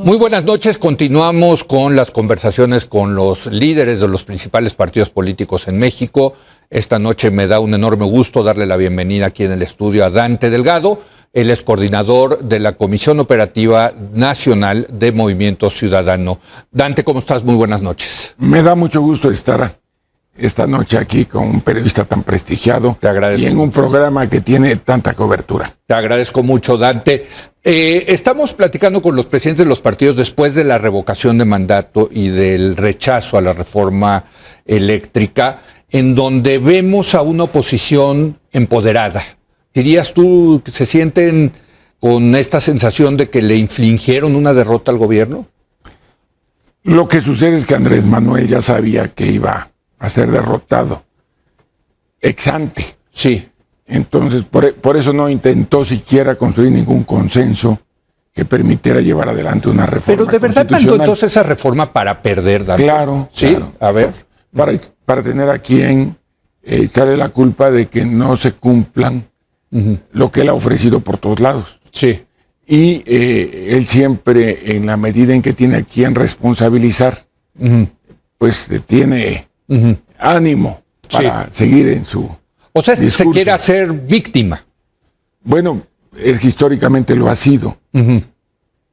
Muy buenas noches, continuamos con las conversaciones con los líderes de los principales partidos políticos en México. Esta noche me da un enorme gusto darle la bienvenida aquí en el estudio a Dante Delgado. Él es coordinador de la Comisión Operativa Nacional de Movimiento Ciudadano. Dante, ¿cómo estás? Muy buenas noches. Me da mucho gusto estar esta noche aquí con un periodista tan prestigiado. Te agradezco y en un programa que tiene tanta cobertura. Te agradezco mucho, Dante. Estamos platicando con los presidentes de los partidos después de la revocación de mandato y del rechazo a la reforma eléctrica, en donde vemos a una oposición empoderada. ¿Dirías tú que se sienten con esta sensación de que le infligieron una derrota al gobierno? Lo que sucede es que Andrés Manuel ya sabía que iba a ser derrotado ex ante. Sí. Entonces, por eso no intentó siquiera construir ningún consenso que permitiera llevar adelante una reforma. Pero de verdad mandó entonces esa reforma para perder, Dante. Claro, sí. Claro. A ver. Para tener a quien echarle la culpa de que no se cumplan lo que él ha ofrecido por todos lados. Sí. Y él siempre, en la medida en que tiene a quien responsabilizar, pues tiene ánimo para seguir en su O sea, discurso. se quiere hacer víctima. Bueno, es que históricamente lo ha sido.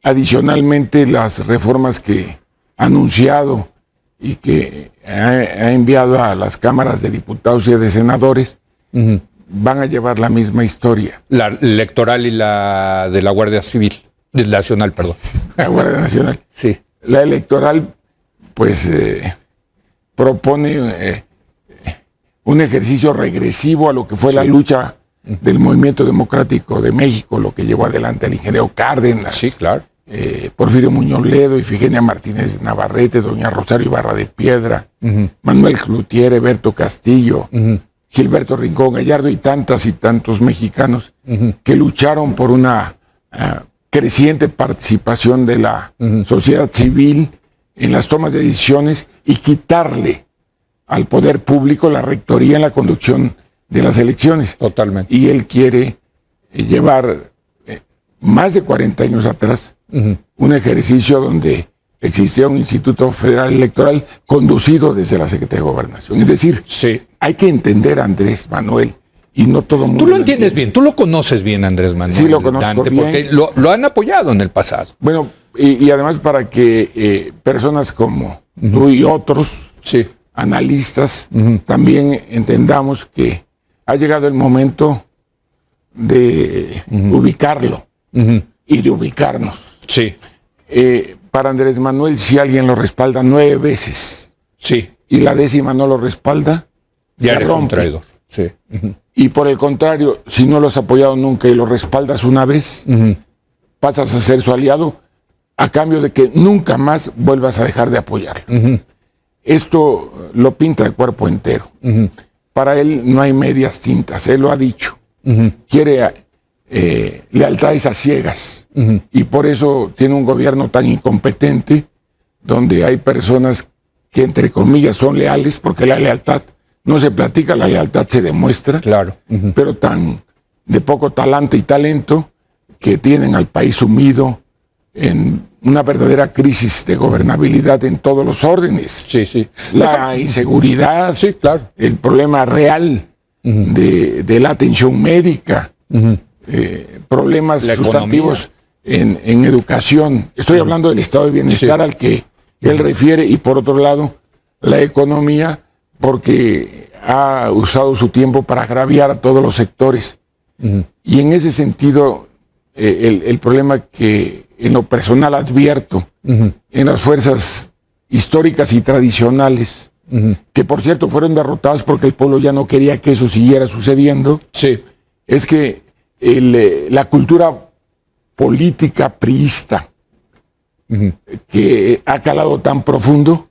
Adicionalmente, las reformas que ha anunciado y que ha enviado a las cámaras de diputados y de senadores van a llevar la misma historia. La electoral y la de la Guardia Civil, Nacional, perdón. La Guardia Nacional. Sí. La electoral, pues, propone un ejercicio regresivo a lo que fue la lucha del movimiento democrático de México, lo que llevó adelante el ingeniero Cárdenas. Sí, claro. Porfirio Muñoz Ledo, Ifigenia Martínez Navarrete, doña Rosario Ibarra de Piedra, Manuel Cloutier, Berto Castillo, Gilberto Rincón Gallardo y tantos mexicanos que lucharon por una creciente participación de la sociedad civil en las tomas de decisiones y quitarle al poder público la rectoría en la conducción de las elecciones. Totalmente. Y él quiere llevar más de 40 años atrás un ejercicio donde existía un Instituto Federal Electoral conducido desde la Secretaría de Gobernación. Es decir, hay que entender a Andrés Manuel y no todo el mundo. Tú lo entiendes bien, tú lo conoces bien, Andrés Manuel. Sí, lo conozco Dante, bien. Porque lo han apoyado en el pasado. Bueno, y además para que personas como tú y otros analistas también entendamos que ha llegado el momento de ubicarlo y de ubicarnos. Sí. Para Andrés Manuel, si alguien lo respalda 9 veces y la 10ª no lo respalda, ya se eres rompe. un traidor. Sí. Y por el contrario, si no lo has apoyado nunca y lo respaldas una vez, pasas a ser su aliado a cambio de que nunca más vuelvas a dejar de apoyarlo. Esto lo pinta de cuerpo entero. Para él no hay medias tintas, él lo ha dicho. Quiere lealtades a ciegas. Y por eso tiene un gobierno tan incompetente, donde hay personas que entre comillas son leales, porque la lealtad no se platica, la lealtad se demuestra. Claro. Pero tan de poco talante y talento que tienen al país sumido en una verdadera crisis de gobernabilidad en todos los órdenes. La inseguridad, el problema real de la atención médica, problemas sustantivos en educación. Estoy hablando del estado de bienestar al que él refiere, y por otro lado, la economía, porque ha usado su tiempo para agraviar a todos los sectores. Y en ese sentido, el problema que en lo personal advierto en las fuerzas históricas y tradicionales, que por cierto fueron derrotadas porque el pueblo ya no quería que eso siguiera sucediendo, es que la cultura política priista, que ha calado tan profundo,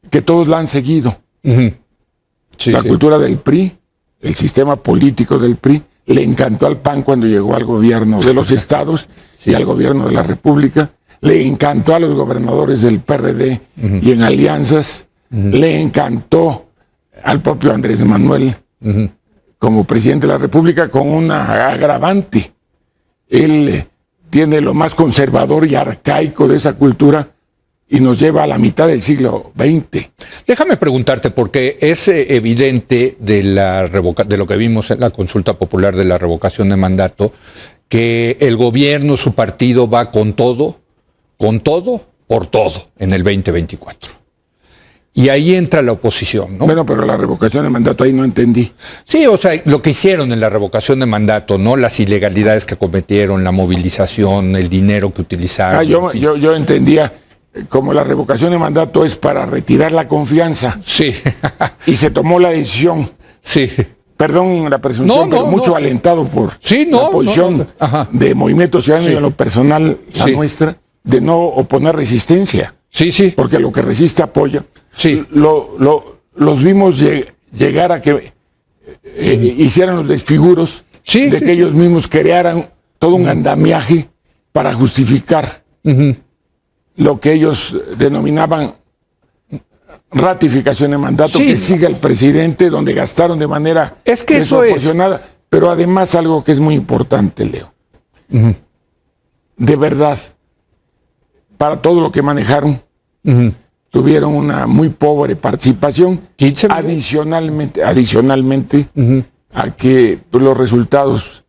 que todos la han seguido. La cultura del PRI, el sistema político del PRI, le encantó al PAN cuando llegó al gobierno de los estados y al gobierno de la República, le encantó a los gobernadores del PRD y en alianzas, le encantó al propio Andrés Manuel como presidente de la República, con una agravante. Él tiene lo más conservador y arcaico de esa cultura y nos lleva a la mitad del siglo XX. Déjame preguntarte, porque es evidente de lo que vimos en la consulta popular de la revocación de mandato, que el gobierno, su partido va con todo, por todo en el 2024. Y ahí entra la oposición, ¿no? Bueno, pero la revocación de mandato ahí no entendí. Sí, o sea, lo que hicieron en la revocación de mandato, ¿no? Las ilegalidades que cometieron, la movilización, el dinero que utilizaron. Yo entendía como la revocación de mandato es para retirar la confianza. Sí. Y se tomó la decisión. Sí. Perdón la presunción, pero mucho alentado por la posición de Movimiento Ciudadano y en lo personal la nuestra, de no oponer resistencia. Sí, sí. Porque lo que resiste apoya. Sí. Los vimos llegar a que hicieran los desfiguros de que ellos mismos crearan todo un andamiaje para justificar lo que ellos denominaban ratificación de mandato, que siga el presidente, donde gastaron de manera desproporcionada. Pero además algo que es muy importante, Leo. De verdad, para todo lo que manejaron, tuvieron una muy pobre participación, adicionalmente a que los resultados,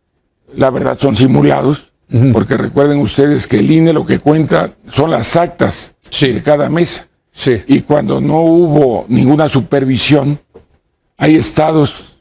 la verdad, son simulados, porque recuerden ustedes que el INE lo que cuenta son las actas de cada mesa. Sí. Y cuando no hubo ninguna supervisión, hay estados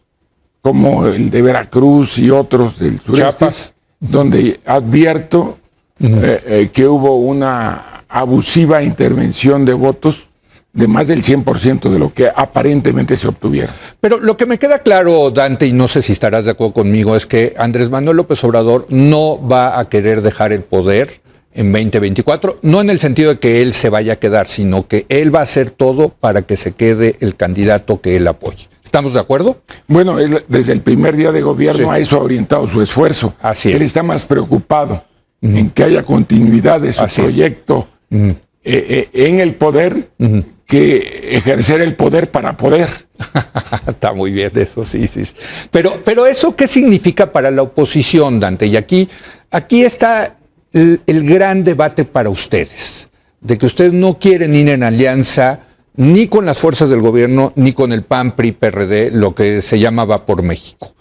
como el de Veracruz y otros del sureste, Chiapas, donde advierto que hubo una abusiva intervención de votos de más del 100% de lo que aparentemente se obtuvieron. Pero lo que me queda claro, Dante, y no sé si estarás de acuerdo conmigo, es que Andrés Manuel López Obrador no va a querer dejar el poder en 2024, no en el sentido de que él se vaya a quedar, sino que él va a hacer todo para que se quede el candidato que él apoye. ¿Estamos de acuerdo? Bueno, él, desde el primer día de gobierno a eso ha orientado su esfuerzo. Así es. Él está más preocupado en que haya continuidad de su proyecto en el poder que ejercer el poder para poder. Está muy bien eso, sí. Pero ¿eso qué significa para la oposición, Dante? Y aquí está el gran debate para ustedes, de que ustedes no quieren ir en alianza ni con las fuerzas del gobierno, ni con el PAN, PRI, PRD, lo que se llama Va por México.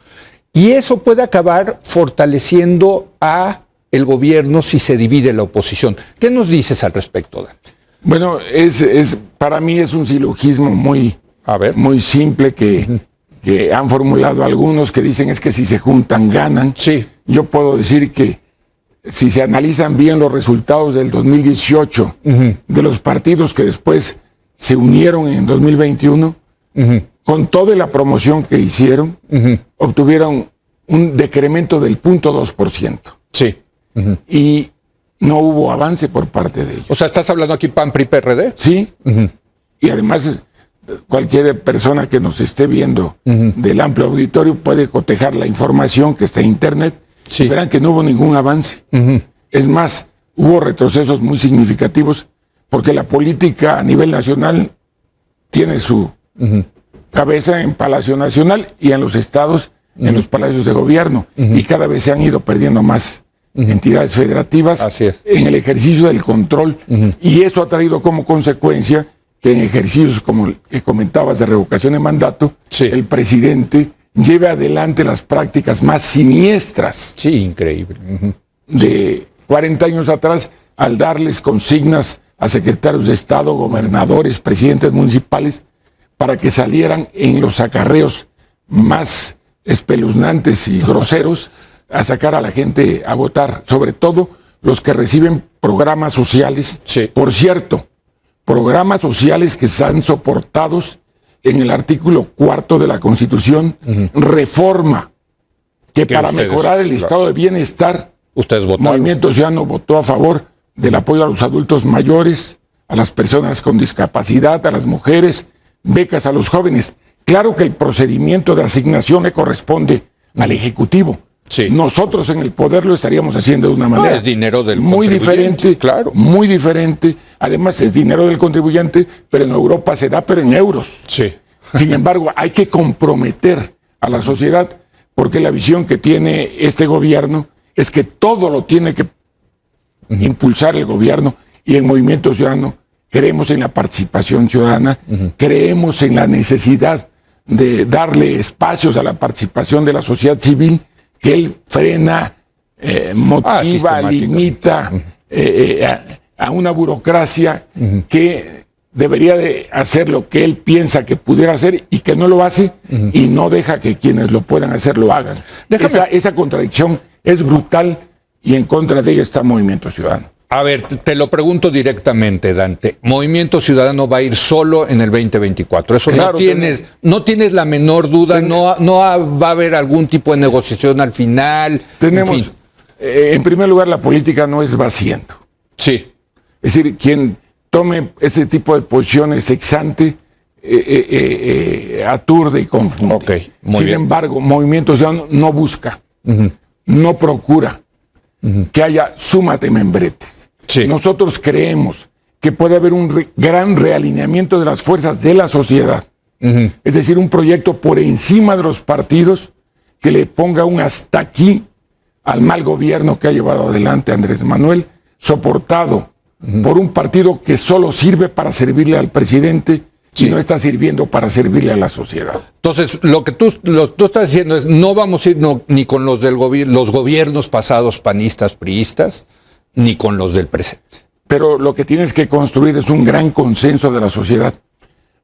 Y eso puede acabar fortaleciendo a el gobierno si se divide la oposición. ¿Qué nos dices al respecto, Dante? Bueno, para mí es un silogismo muy simple que han formulado algunos que dicen es que si se juntan ganan. Sí. Yo puedo decir que si se analizan bien los resultados del 2018 de los partidos que después se unieron en 2021, con toda la promoción que hicieron, obtuvieron un decremento del 0.2%. Sí. Y no hubo avance por parte de ellos. O sea, ¿estás hablando aquí PAN, PRI, PRD? Sí. Y además, cualquier persona que nos esté viendo del amplio auditorio puede cotejar la información que está en internet. Sí. Y verán que no hubo ningún avance. Es más, hubo retrocesos muy significativos porque la política a nivel nacional tiene su cabeza en Palacio Nacional y en los estados, en los palacios de gobierno. Y cada vez se han ido perdiendo más entidades federativas en el ejercicio del control. Y eso ha traído como consecuencia que en ejercicios como el que comentabas de revocación de mandato, el presidente lleve adelante las prácticas más siniestras. Sí, increíble. De 40 años atrás, al darles consignas a secretarios de Estado, gobernadores, presidentes municipales, para que salieran en los acarreos más espeluznantes y groseros a sacar a la gente a votar, sobre todo los que reciben programas sociales. Por cierto, programas sociales que están soportados en el artículo 4 de la Constitución, reforma, que para mejorar el estado de bienestar, ustedes votaron. Movimiento Ciudadano votó a favor del apoyo a los adultos mayores, a las personas con discapacidad, a las mujeres, becas a los jóvenes. Claro que el procedimiento de asignación le corresponde al Ejecutivo. Nosotros en el poder lo estaríamos haciendo de una manera es dinero del muy diferente, claro, muy diferente. Además es dinero del contribuyente, pero en Europa se da, pero en euros. Sin embargo, hay que comprometer a la sociedad, porque la visión que tiene este gobierno es que todo lo tiene que impulsar el gobierno, y en Movimiento Ciudadano creemos en la participación ciudadana, creemos en la necesidad de darle espacios a la participación de la sociedad civil, que él frena, motiva, limita a una burocracia que debería de hacer lo que él piensa que pudiera hacer y que no lo hace, y no deja que quienes lo puedan hacer lo hagan. Esa contradicción es brutal, y en contra de ella está Movimiento Ciudadano. A ver, te lo pregunto directamente, Dante. ¿Movimiento Ciudadano va a ir solo en el 2024? Eso claro, no tienes la menor duda, no va a haber algún tipo de negociación al final. Tenemos, en primer lugar, la política no es vaciando. Sí. Es decir, quien tome ese tipo de posiciones ex ante, aturde y confunde. Okay, Sin embargo, Movimiento Ciudadano no busca, no procura que haya suma de membretes. Sí. Nosotros creemos que puede haber un gran realineamiento de las fuerzas de la sociedad. Es decir, un proyecto por encima de los partidos que le ponga un hasta aquí al mal gobierno que ha llevado adelante Andrés Manuel, soportado por un partido que solo sirve para servirle al presidente y no está sirviendo para servirle a la sociedad. Entonces, lo que tú estás diciendo es, no vamos a ir ni con los los gobiernos pasados panistas, priistas, ni con los del presente. Pero lo que tienes que construir es un gran consenso de la sociedad.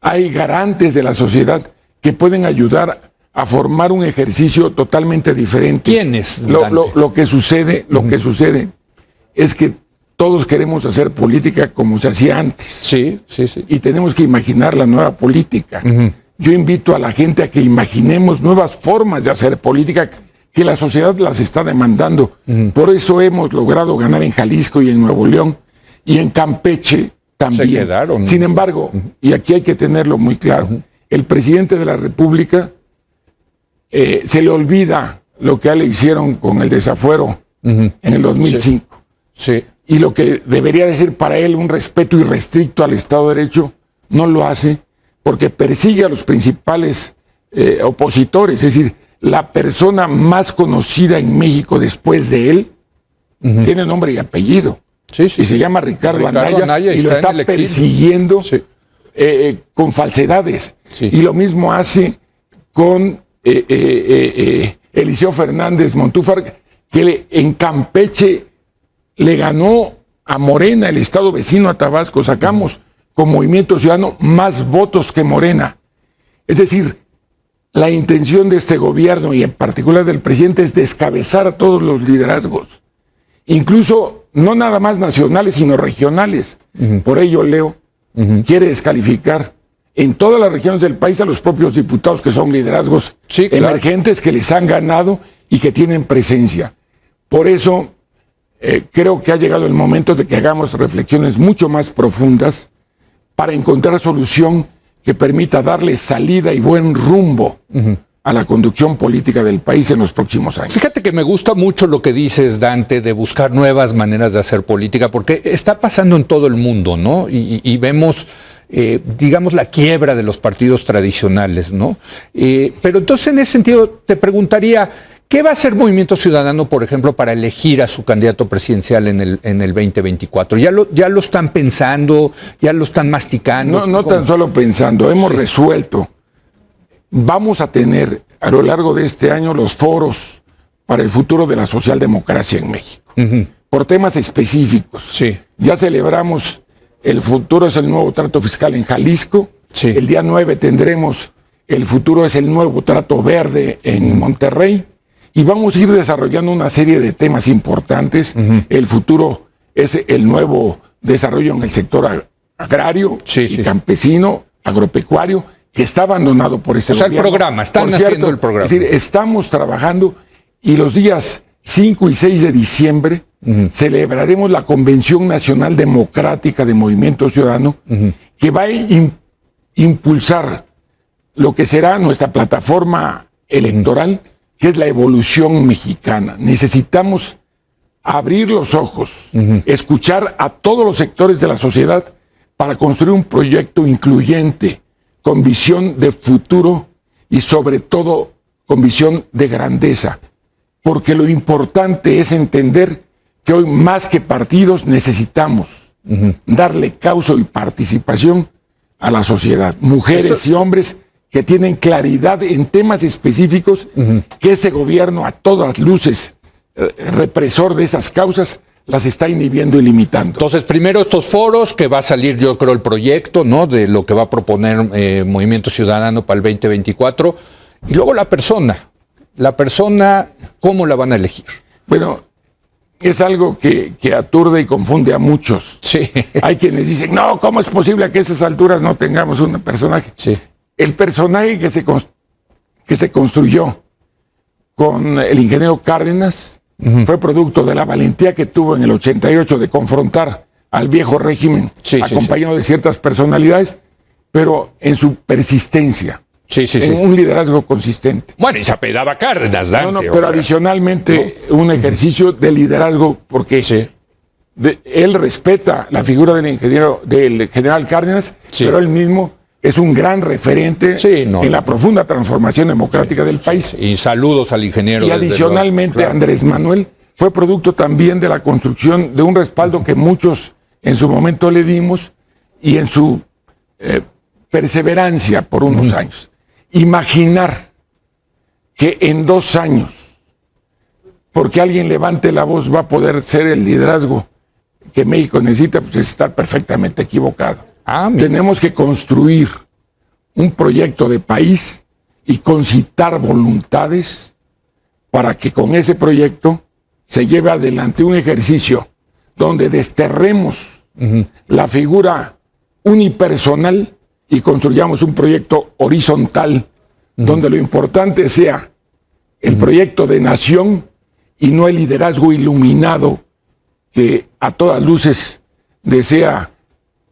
Hay garantes de la sociedad que pueden ayudar a formar un ejercicio totalmente diferente. ¿Quiénes? Lo que sucede es que todos queremos hacer política como se hacía antes. Sí. Y tenemos que imaginar la nueva política. Yo invito a la gente a que imaginemos nuevas formas de hacer política, que la sociedad las está demandando. Por eso hemos logrado ganar en Jalisco y en Nuevo León, y en Campeche también. Se quedaron. Sin embargo, y aquí hay que tenerlo muy claro, el presidente de la República se le olvida lo que a él le hicieron con el desafuero en el 2005. Sí. Y lo que debería de ser para él un respeto irrestricto al Estado de Derecho, no lo hace, porque persigue a los principales opositores. Es decir, la persona más conocida en México después de él tiene nombre y apellido. Y se llama Ricardo Anaya, y lo está persiguiendo con falsedades. Y lo mismo hace con Eliseo Fernández Montúfar, que en Campeche le ganó a Morena, el estado vecino a Tabasco. Sacamos con Movimiento Ciudadano más votos que Morena. Es decir, la intención de este gobierno, y en particular del presidente, es descabezar a todos los liderazgos, incluso no nada más nacionales, sino regionales. Por ello, Leo quiere descalificar en todas las regiones del país a los propios diputados, que son liderazgos emergentes, que les han ganado y que tienen presencia. Por eso creo que ha llegado el momento de que hagamos reflexiones mucho más profundas para encontrar solución que permita darle salida y buen rumbo a la conducción política del país en los próximos años. Fíjate que me gusta mucho lo que dices, Dante, de buscar nuevas maneras de hacer política, porque está pasando en todo el mundo, ¿no? Y vemos, digamos, la quiebra de los partidos tradicionales, ¿no? Pero entonces, en ese sentido, te preguntaría, ¿qué va a hacer Movimiento Ciudadano, por ejemplo, para elegir a su candidato presidencial en el 2024? ¿Ya lo están pensando? ¿Ya lo están masticando? No tan solo pensando, hemos resuelto. Vamos a tener a lo largo de este año los foros para el futuro de la socialdemocracia en México, por temas específicos. Ya celebramos el futuro es el nuevo trato fiscal en Jalisco. El día 9 tendremos el futuro es el nuevo trato verde en Monterrey. Y vamos a ir desarrollando una serie de temas importantes. El futuro es el nuevo desarrollo en el sector agrario y campesino, agropecuario, que está abandonado por este gobierno. El programa, están haciendo el programa. Es decir, estamos trabajando, y los días 5 y 6 de diciembre celebraremos la Convención Nacional Democrática de Movimiento Ciudadano, que va a impulsar lo que será nuestra plataforma electoral, que es la evolución mexicana. Necesitamos abrir los ojos, escuchar a todos los sectores de la sociedad para construir un proyecto incluyente, con visión de futuro y sobre todo con visión de grandeza. Porque lo importante es entender que hoy más que partidos necesitamos darle causa y participación a la sociedad. Mujeres y hombres que tienen claridad en temas específicos, que ese gobierno a todas luces represor de esas causas las está inhibiendo y limitando. Entonces, primero estos foros, que va a salir, yo creo, el proyecto, ¿no?, de lo que va a proponer Movimiento Ciudadano para el 2024, y luego la persona, ¿cómo la van a elegir? Bueno, es algo que aturde y confunde a muchos. Sí. Hay quienes dicen, no, ¿cómo es posible que a esas alturas no tengamos un personaje? Sí. El personaje que se construyó con el ingeniero Cárdenas fue producto de la valentía que tuvo en el 88 de confrontar al viejo régimen, acompañado de ciertas personalidades, pero en su persistencia. En un liderazgo consistente. Bueno, y se apellidaba Cárdenas, Dante. Pero adicionalmente un ejercicio de liderazgo, porque él respeta la figura del general Cárdenas, pero él mismo es un gran referente en la profunda transformación democrática del país. Y saludos al ingeniero. Y adicionalmente Andrés Manuel fue producto también de la construcción de un respaldo que muchos en su momento le dimos y en su perseverancia por unos años. Imaginar que en 2 años, porque alguien levante la voz, va a poder ser el liderazgo que México necesita, pues es estar perfectamente equivocado. Tenemos que construir un proyecto de país y concitar voluntades para que con ese proyecto se lleve adelante un ejercicio donde desterremos la figura unipersonal y construyamos un proyecto horizontal donde lo importante sea el proyecto de nación y no el liderazgo iluminado que a todas luces desea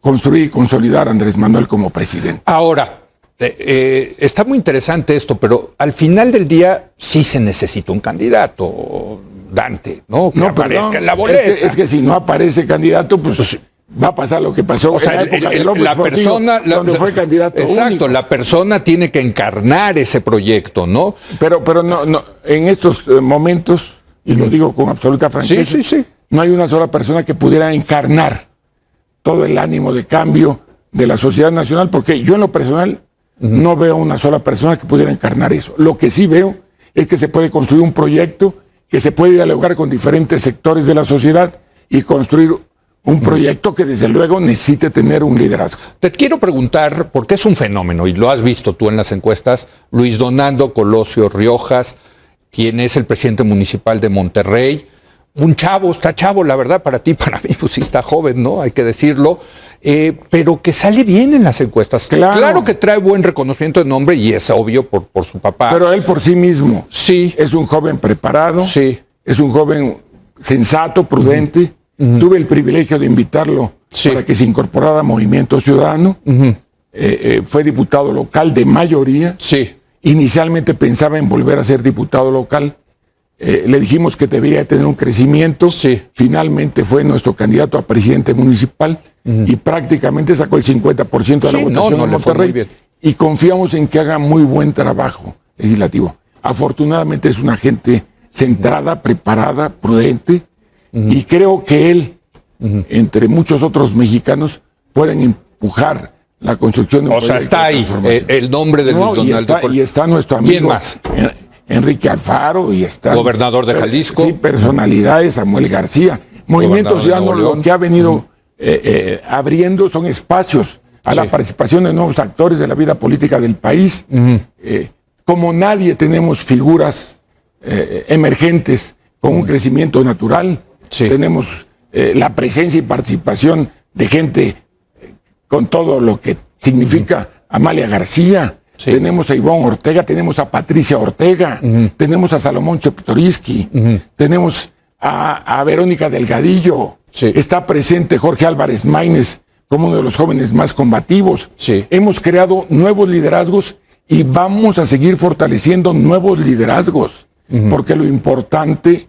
construir y consolidar a Andrés Manuel como presidente. Ahora, está muy interesante esto, pero al final del día sí se necesita un candidato, Dante, ¿no? Que aparezca en la boleta. Es que si no aparece candidato, pues va a pasar lo que pasó. O sea, la persona, donde fue candidato único. La persona tiene que encarnar ese proyecto, ¿no? Pero no, en estos momentos, y lo digo con absoluta franqueza, no hay una sola persona que pudiera encarnar todo el ánimo de cambio de la sociedad nacional, porque yo en lo personal no veo una sola persona que pudiera encarnar eso. Lo que sí veo es que se puede construir un proyecto, que se puede dialogar con diferentes sectores de la sociedad y construir un proyecto que desde luego necesite tener un liderazgo. Te quiero preguntar, porque es un fenómeno, y lo has visto tú en las encuestas, Luis Donaldo Colosio Riojas, quien es el presidente municipal de Monterrey, un chavo, está chavo, la verdad, para ti, para mí, pues sí está joven, ¿no? Hay que decirlo, pero que sale bien en las encuestas. Claro que trae buen reconocimiento de nombre y es obvio por su papá. Pero él por sí mismo es un joven preparado, es un joven sensato, prudente. Tuve el privilegio de invitarlo para que se incorporara a Movimiento Ciudadano. Fue diputado local de mayoría. Inicialmente pensaba en volver a ser diputado local. Le dijimos que debería tener un crecimiento. Finalmente fue nuestro candidato a presidente municipal y prácticamente sacó el 50% de la votación en Monterrey. Y confiamos en que haga muy buen trabajo legislativo. Afortunadamente es una gente centrada, preparada, prudente. Y creo que él, entre muchos otros mexicanos, pueden empujar la construcción de un proyecto. O sea, está ahí el nombre de Luis Donaldo. Y está nuestro amigo. ¿Quién más? Enrique Alfaro, y está gobernador de Jalisco. Personalidades, Samuel García. Movimiento Ciudadano lo que ha venido abriendo son espacios a la participación de nuevos actores de la vida política del país. Como nadie tenemos figuras emergentes con un crecimiento natural. Tenemos la presencia y participación de gente con todo lo que significa Amalia García. Tenemos a Ivonne Ortega, tenemos a Patricia Ortega, tenemos a Salomón Chertorivsky, tenemos a Verónica Delgadillo, está presente Jorge Álvarez Maínez como uno de los jóvenes más combativos. Hemos creado nuevos liderazgos y vamos a seguir fortaleciendo nuevos liderazgos, porque lo importante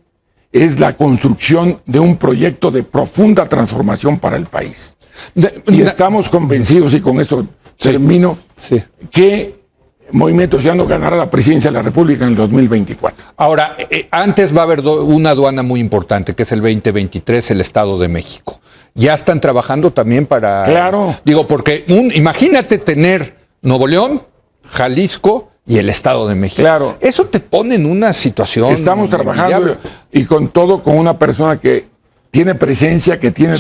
es la construcción de un proyecto de profunda transformación para el país. Y estamos convencidos, y con esto termino, que Movimiento Ciudadano ganará la presidencia de la República en el 2024. Ahora, antes va a haber una aduana muy importante, que es el 2023, el Estado de México. ¿Ya están trabajando también para...? Claro. Digo, porque imagínate tener Nuevo León, Jalisco y el Estado de México. Claro. Eso te pone en una situación... Estamos trabajando y con una persona que tiene presencia, que tiene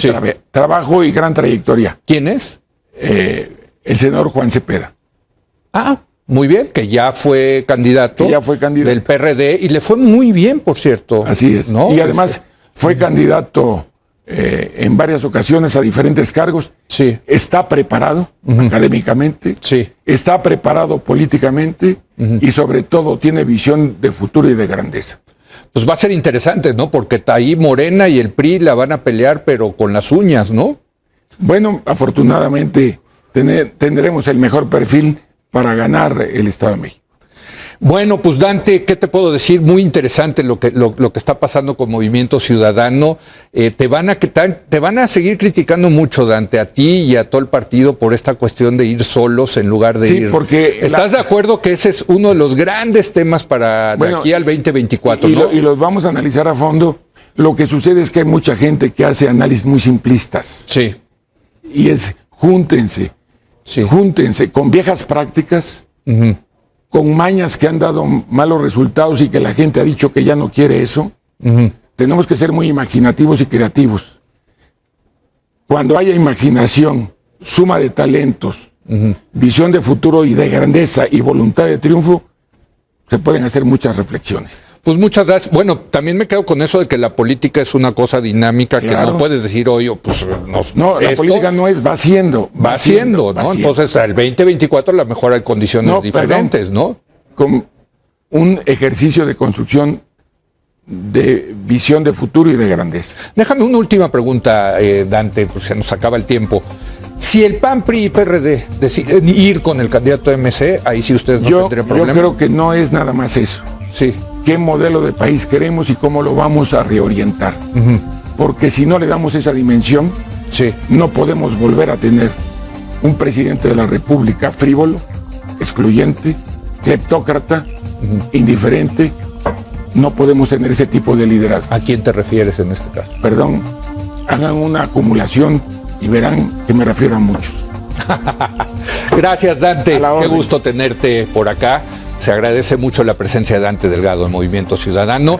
trabajo y gran trayectoria. ¿Quién es? El senador Juan Cepeda. Ah, muy bien, que ya fue candidato, del PRD y le fue muy bien, por cierto. Así es, ¿no? Y además fue candidato en varias ocasiones a diferentes cargos. Sí. Está preparado académicamente, está preparado políticamente y sobre todo tiene visión de futuro y de grandeza. Pues va a ser interesante, ¿no? Porque ahí Morena y el PRI la van a pelear, pero con las uñas, ¿no? Bueno, afortunadamente tendremos el mejor perfil para ganar el Estado de México. Bueno, pues Dante, ¿qué te puedo decir? Muy interesante lo que está pasando con Movimiento Ciudadano. Te van a seguir criticando mucho, Dante, a ti y a todo el partido por esta cuestión de ir solos en lugar de ir. Porque ¿Estás de acuerdo que ese es uno de los grandes temas para de aquí al 2024? ¿No? Y los vamos a analizar a fondo. Lo que sucede es que hay mucha gente que hace análisis muy simplistas. Sí. Y júntense con viejas prácticas, con mañas que han dado malos resultados y que la gente ha dicho que ya no quiere eso. Tenemos que ser muy imaginativos y creativos. Cuando haya imaginación, suma de talentos, visión de futuro y de grandeza y voluntad de triunfo, se pueden hacer muchas reflexiones. Pues muchas gracias. Bueno, también me quedo con eso de que la política es una cosa dinámica, claro, que no puedes decir, oye, pues no, la política no es, va siendo, ¿no? Entonces, al 2024 a lo mejor hay condiciones diferentes, ¿no? Con un ejercicio de construcción de visión de futuro y de grandeza. Déjame una última pregunta, Dante, pues se nos acaba el tiempo. Si el PAN, PRI y PRD deciden ir con el candidato MC, ahí sí ustedes no tendrían problema. Yo creo que no es nada más eso. Sí. ¿Qué modelo de país queremos y cómo lo vamos a reorientar? Porque si no le damos esa dimensión, no podemos volver a tener un presidente de la República frívolo, excluyente, cleptócrata, indiferente. No podemos tener ese tipo de liderazgo. ¿A quién te refieres en este caso? Perdón, hagan una acumulación y verán que me refiero a muchos. Gracias, Dante. Qué gusto tenerte por acá. Se agradece mucho la presencia de Dante Delgado en Movimiento Ciudadano.